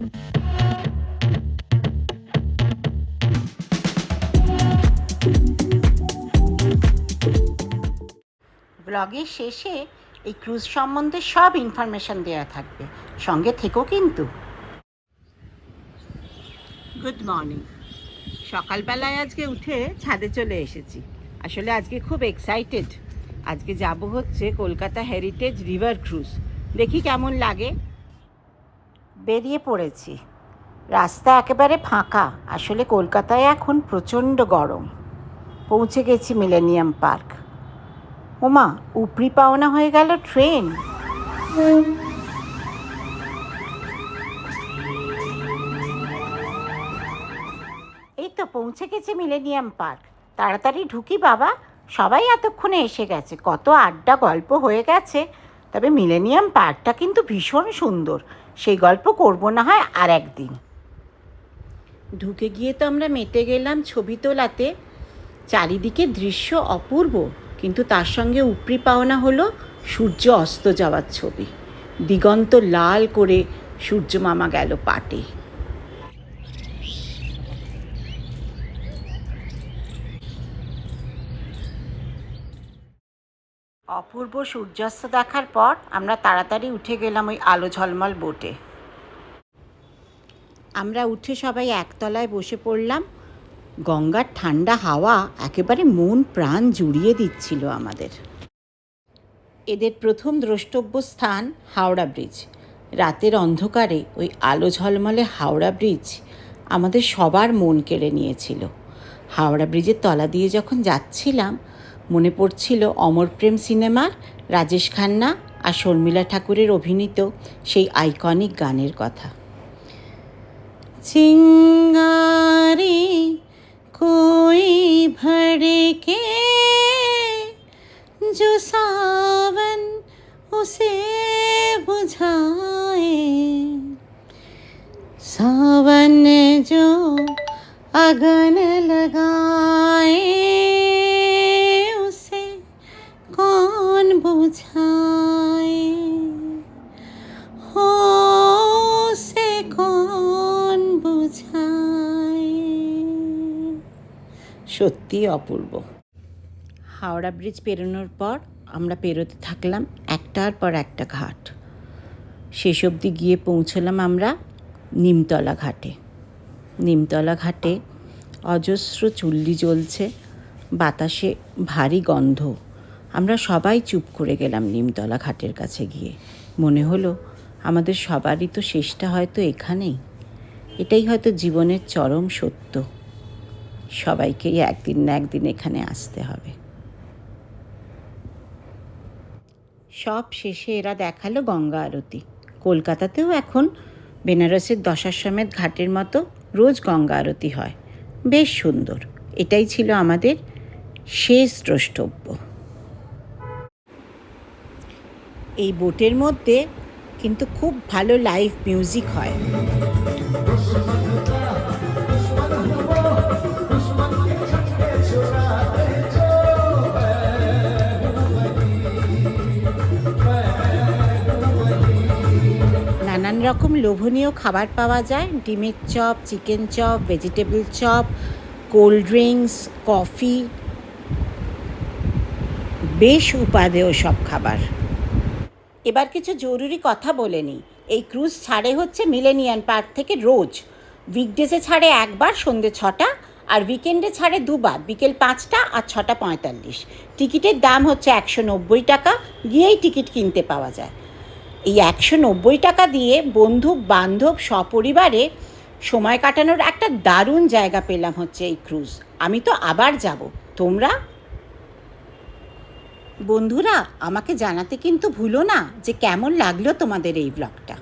ব্লগের শেষে এই ক্রুজ সম্বন্ধে সব ইনফরমেশন দেওয়া থাকবে, সঙ্গে থেকো কিন্তু। Good morning. সকালবেলায় আজকে উঠে ছাদে চলে এসেছি। আসলে আজকে খুব এক্সাইটেড। আজকে যাব হচ্ছে কলকাতা হেরিটেজ রিভার ক্রুজ। দেখি কেমন লাগে। বেরিয়ে পড়েছি। রাস্তা একেবারে ফাঁকা। আসলে কলকাতায় এখন প্রচণ্ড গরম। পৌঁছে গেছি মিলেনিয়াম পার্ক। ওমা, উপরি পাওনা হয়ে গেল ট্রেন। এই তো পৌঁছে গেছি মিলেনিয়াম পার্ক। তাড়াতাড়ি ঢুকি বাবা, সবাই এতক্ষণে এসে গেছে। কত আড্ডা গল্প হয়ে গেছে। তবে মিলেনিয়াম পার্কটা কিন্তু ভীষণ সুন্দর। সেই গল্প করব না হয় আর একদিন। ঢুকে গিয়ে তো আমরা মেতে গেলাম ছবি তোলাতে। চারিদিকে দৃশ্য অপূর্ব, কিন্তু তার সঙ্গে উপরি পাওনা হলো সূর্য অস্ত যাওয়ার ছবি। দিগন্ত লাল করে সূর্য মামা গেল পাটে। অপূর্ব সূর্যাস্ত দেখার পর আমরা তাড়াতাড়ি উঠে গেলাম ওই আলো ঝলমল বোটে। আমরা উঠে সবাই একতলায় বসে পড়লাম। গঙ্গার ঠান্ডা হাওয়া একেবারে মন প্রাণ জুড়িয়ে দিচ্ছিল আমাদের। এদের প্রথম দ্রষ্টব্য স্থান হাওড়া ব্রিজ। রাতের অন্ধকারে ওই আলো ঝলমলে হাওড়া ব্রিজ আমাদের সবার মন কেড়ে নিয়েছিল। হাওড়া ব্রিজের তলা দিয়ে যখন যাচ্ছিলাম, মনে পড়ছিল অমর প্রেম সিনেমার রাজেশ খান্না আর শর্মিলা ঠাকুরের অভিনীত সেই আইকনিক গানের কথা। চিঙ্গারি কোই ভড়কে जो सावन उसे बुझाए, सावन जो अगन लगाए, उसे कौन बुझाए, हो उसे कौन बुझाए। সত্যি অপূর্ব। হাওড়া ব্রিজ পেরোনোর পর আমরা পেরোতে থাকলাম একটার পর একটা ঘাট। শেষ অবধি গিয়ে পৌঁছলাম আমরা নিমতলা ঘাটে। নিমতলা ঘাটে অজস্র চুল্লি জ্বলছে, বাতাসে ভারী গন্ধ। আমরা সবাই চুপ করে গেলাম নিমতলা ঘাটের কাছে গিয়ে। মনে হলো আমাদের সবারই তো শেষটা হয়তো এখানেই। এটাই হয়তো জীবনের চরম সত্য। সবাইকেই একদিন না একদিন এখানে আসতে হবে। সব শেষে এরা দেখালো গঙ্গা আরতি। কলকাতাতেও এখন বেনারসের দশাশ্বমেধ ঘাটের মতো রোজ গঙ্গা আরতি হয়। বেশ সুন্দর। এটাই ছিল আমাদের শেষ দ্রষ্টব্য। এই বোটের মধ্যে কিন্তু খুব ভালো লাইভ মিউজিক হয়। নানান রকম লোভনীয় খাবার পাওয়া যায়। ডিমের chop, chicken chop, vegetable chop, cold drinks, coffee, বেশ উপাদেয় সব খাবার। এবার কিছু জরুরি কথা বলে নিই। এই ক্রুজ ছাড়ে হচ্ছে মিলেনিয়াম পার্ক থেকে রোজ। উইকডেজে ছাড়ে একবার সন্ধ্যে 6টা, আর উইকেন্ডে ছাড়ে দুবার, বিকেল 5টা আর 6:45। টিকিটের দাম হচ্ছে 190 টাকা। গিয়েই টিকিট কিনতে পাওয়া যায়। এই 190 টাকা দিয়ে বন্ধু বান্ধব সপরিবারে সময় কাটানোর একটা দারুণ জায়গা পেলাম হচ্ছে এই ক্রুজ। আমি তো আবার যাব। তোমরা বন্ধুরা আমাকে জানাতে কিন্তু ভুলো না যে কেমন লাগলো তোমাদের এই ব্লগটা।